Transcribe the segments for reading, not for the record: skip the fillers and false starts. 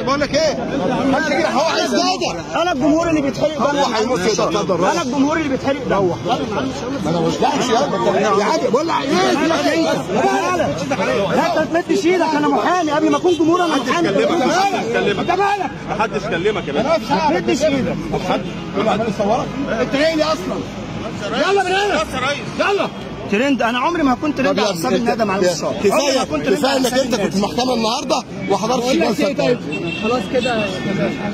بقول لك ايه؟ هو عايز كده. انا الجمهور اللي بيتحرق ده. هو هيموت كده. اتفضل. انا الجمهور اللي بيتحرق ده. روح. ما انا مش لاقي يا عادي بقول لك ايه؟ لا انت ما تمدش ايدك، انا محامي قبل ما اكون جمهور انا محامي. انت مالك؟ محدش كلمك يا باشا. ما تمدش ايدك. عمال يصورك؟ انت جاي لي اصلا. يلا من هنا. يلا. ترند، انا عمري ما كنت ترند على حساب الندم على المستشار. كفايه انك انت كنت في المحكمه النهارده وحضرت الجلسه. خلاص كده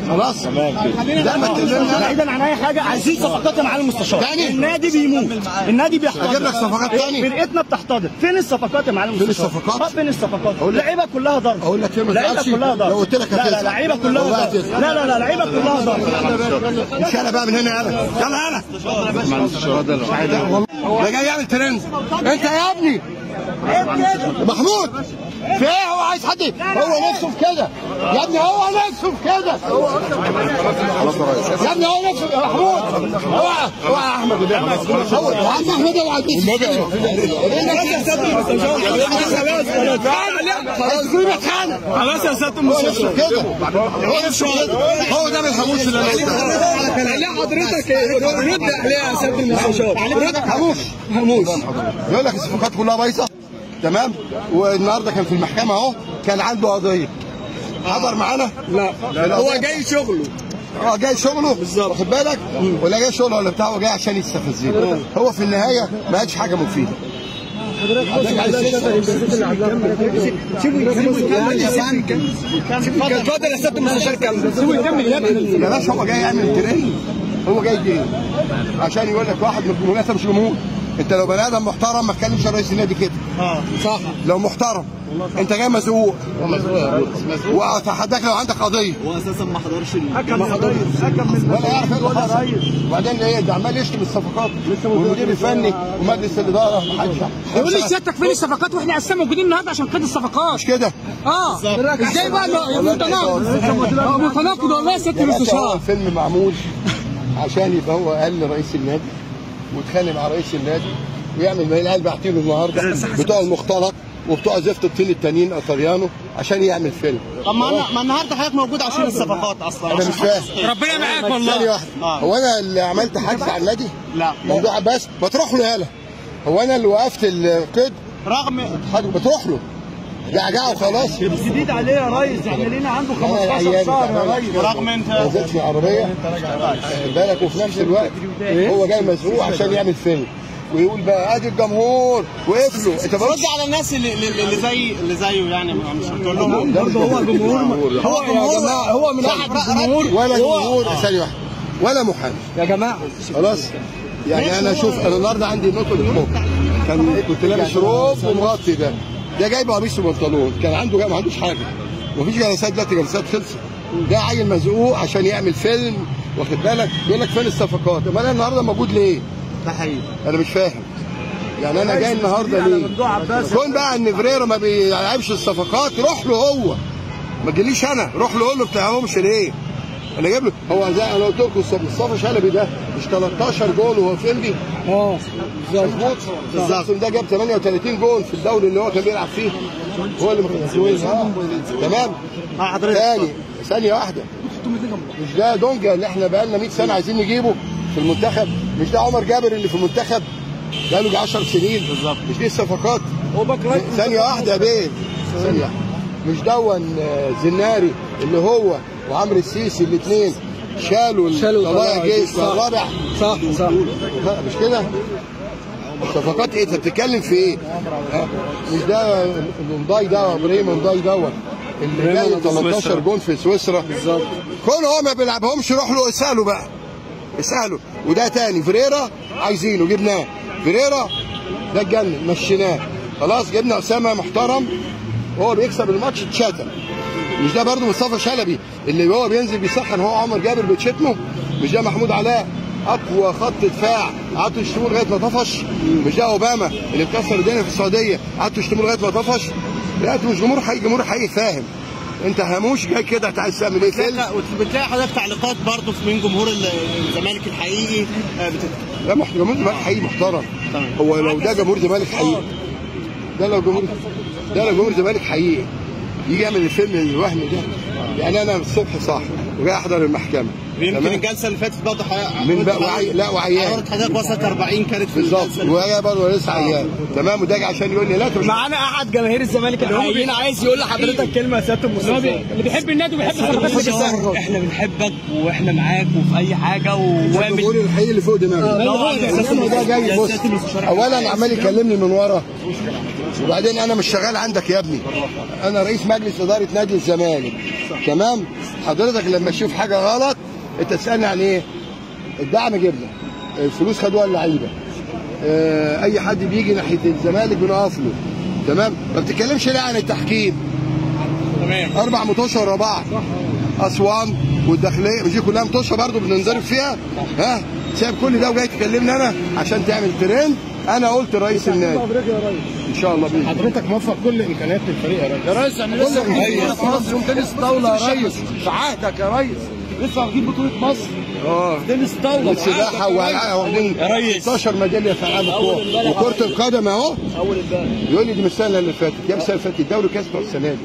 خلاص تمام. لا ما تكلمنا بعيدا عن اي حاجه، عايزين صفقات يا معالي المستشار. تاني؟ النادي بيموت، النادي بيحتضر. اجيب لك صفقات تاني؟ فرقتنا بتحتضر. فين الصفقات يا معالي المستشار؟ فين الصفقات؟ فين الصفقات؟ اللعيبه كلها ضرب. اقول لك كلمه اللعيبه كلها ضرب. لو قلت لك لا لعيبه كلها ضرب. لا لعيبه كلها ضرب. مش انا بقى من هنا. يلا ده جاي يعمل ترند. انت يا ابني محمود في ايه؟ هو عايز حد هو نفسه في كده يا ابني، هو نفسه في كده يا ابني، هو نفسه. يا محمود اوعى يا احمد، هو يا عم احمد اوعى خلاص يا سياده المستشار كده. هو نفسه كده، هو ده الحموش اللي انا حضرتك رد عليها يا سياده المستشار. حموش يقول لك الصفقات كلها بايظه تمام. والنهارده كان في المحكمه اهو، كان عنده قضيه حضر معانا. لا هو جاي شغله. جاي شغله بالظبط، واخد بالك؟ ولا جاي شغله ولا بتاع، هو جاي عشان يستفزنا. هو في النهايه ما قالش حاجه مفيده. اتفضل يا سياده المستشار كمل. يا باشا هو جاي يعمل ترند، هو جاي عشان يقول لك واحد من الجمهور. انت مش جمهور، انت لو بني ادم محترم ما تكلمش رئيس النادي كده. صح. لو محترم انت جاي مزقوق واتحداك لو عندك قضيه. هو اساسا ما حضرش ولا يعرف ايه اللي حصل. وبعدين ايه ده عمال يشتم الصفقات والمدير الفني ومجلس الاداره. يقول لي سيادتك فين الصفقات واحنا اساسا موجودين النهارده عشان قيد الصفقات. مش كده؟ ازاي بقى متناقض والله يا سياده المستشار. فيلم معمول عشان يبقى هو قال لرئيس النادي واتخانق مع رئيس النادي ويعمل ما العيال باعتين له النهارده بتوع المختلط وبتوع زفت الطين التانيين اطريانو عشان يعمل فيلم. طب ما النهارده حضرتك موجود عشان الصفقات اصلا. انا مش فاهم. ربنا معاك والله. ثانيه واحده، هو انا اللي عملت حجز على النادي؟ لا. موضوع بس ما تروح له يالا. هو انا اللي وقفت القيد؟ رغم بتروح له جعجعه وخلاص. جديد عليه يا ريس، احنا لينا عنده 15 شهر يا ريس. ورغم انت نزلت في العربيه بالك، وفي نفس الوقت هو جاي مزقوق عشان يعمل فيلم ويقول بقى ادي الجمهور وقفلوا. انت برد على الناس اللي زيه يعني، مش هتقول لهم برضه هو جمهور. هو من واحد جمهور ولا جمهور. ثانيه واحده ولا محامي يا جماعه. خلاص يعني انا شوف، انا النهارده عندي نقطه الحكم كنت لابس روب ومغطي ده جايب قميص وبنطلون، كان عنده ما عندوش حاجه. مفيش جلسات دلوقتي، جلسات خلصت. ده عيل مزقوق عشان يعمل فيلم، واخد بالك؟ يقول لك فين الصفقات؟ طب انا النهارده موجود ليه؟ ده حقيقي. انا مش فاهم. يعني انا جاي النهارده ليه؟ كون بقى ان فريرا ما بيلعبش الصفقات، روح له هو. ما تجيليش انا، روح له قول له بتاعهمش ليه؟ انا جايب له، هو زي انا قلت لكم مصطفى شلبي ده مش 13 جول وهو في انبي؟ مظبوط. بالظبط. ده جاب 38 جول في الدوري اللي هو كان بيلعب فيه. هو اللي مخلصوه. تمام؟ تاني ثانيه واحده، مش ده دونجا اللي احنا بقى لنا 100 سنه عايزين نجيبه في المنتخب؟ مش ده عمر جابر اللي في المنتخب بقى له 10 سنين؟ بالظبط. مش دي الصفقات؟ ثانيه واحده يا بيه، ثانيه واحده. مش دون زناري اللي هو وعمرو السيسي الاثنين شالوا طلائع جيش الرابع؟ صح. مش كده؟ صفقات ايه؟ انت بتتكلم في ايه؟ مش ده مضاي ده ابراهيم مضاي دوت اللي جاي 13 جون في سويسرا؟ بالظبط. كون هو ما بيلعبهمش روح له اساله بقى، اساله. وده تاني فريرا عايزينه، جبناه فريرا ده اتجنن، مشيناه خلاص. جبنا اسامه محترم، هو بيكسب الماتش اتشتم. مش ده برضه مصطفى شلبي اللي هو بينزل بيسخن هو عمر جابر بتشتمه؟ مش ده محمود علاء اقوى خط دفاع قعدتوا تشتموه لغايه ما طفش؟ مش ده اوباما اللي مكسر الدنيا في السعوديه قعدتوا تشتموه لغايه ما طفش؟ لا انتوا مش جمهور حقيقي، جمهور حقيقي فاهم. انت هموش جاي كده، انت عايز تعمل ايه؟ فيلم. وبتلاقي حضرتك تعليقات برضه من جمهور الزمالك الحقيقي. لا جمهور الزمالك حقيقي محترم. هو لو ده جمهور زمالك حقيقي، ده لو جمهور زمالك حقيقي يجي يعمل الفيلم الوهمي ده؟ يعني انا الصبح صاحي وجاي احضر المحكمه. يمكن الجلسه اللي فاتت برضه من بقى لا وعيان حضرتك وصلت 40 كانت في بالظبط، وجاي برضه لسه عيان. تمام، وده عشان يقول لي لا معانا احد جماهير الزمالك الحقيقيين عايز يقول لحضرتك كلمه يا سياده المستشار. اللي بيحب النادي وبيحب الصفقات. احنا بنحبك واحنا معاك وفي اي حاجه الجمهور الحقيقي اللي فوق دماغي. ده جاي بص، اولا عمال يكلمني من ورا، وبعدين انا مش شغال عندك يا ابني، انا رئيس مجلس اداره نادي الزمالك. تمام، حضرتك لما تشوف حاجه غلط انت تسالني عن ايه؟ الدعم جبنا، الفلوس خدوها اللعيبه، اي حد بيجي ناحيه الزمالك بنقف له. تمام، ما بتتكلمش ليه عن التحكيم؟ تمام، 4 متوشه ورا بعض، اسوان والداخليه مش دي كلها متوشه برضه بننضرب فيها؟ ها، سايب كل ده وجاي تكلمني انا عشان تعمل ترند؟ انا قلت رئيس النادي ان شاء الله باذن حضرتك موفق كل امكانيات الفريق يا ريس. احنا لسه واخدين في مصر وتنس طاوله يا ريس، في عهدك يا ريس، لسه واخدين بطوله مصر تنس طاوله والسباحه واخدين 16 ميداليه في العاب الكوره، وكره القدم اهو اول امبارح يقول لي دي من السنه اللي فاتت. يا السنه اللي فاتت الدوري كاس بتوع السنه دي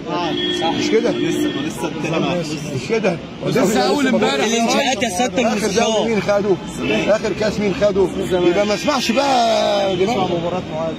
مش كده؟ لسه مش كده؟ لسه اول امبارح الانشاءات يا سياده اخر المستشار. دوري مين خده؟ اخر كاس مين خده؟ يبقى ما اسمعش بقى دماغ مباراه معاذ.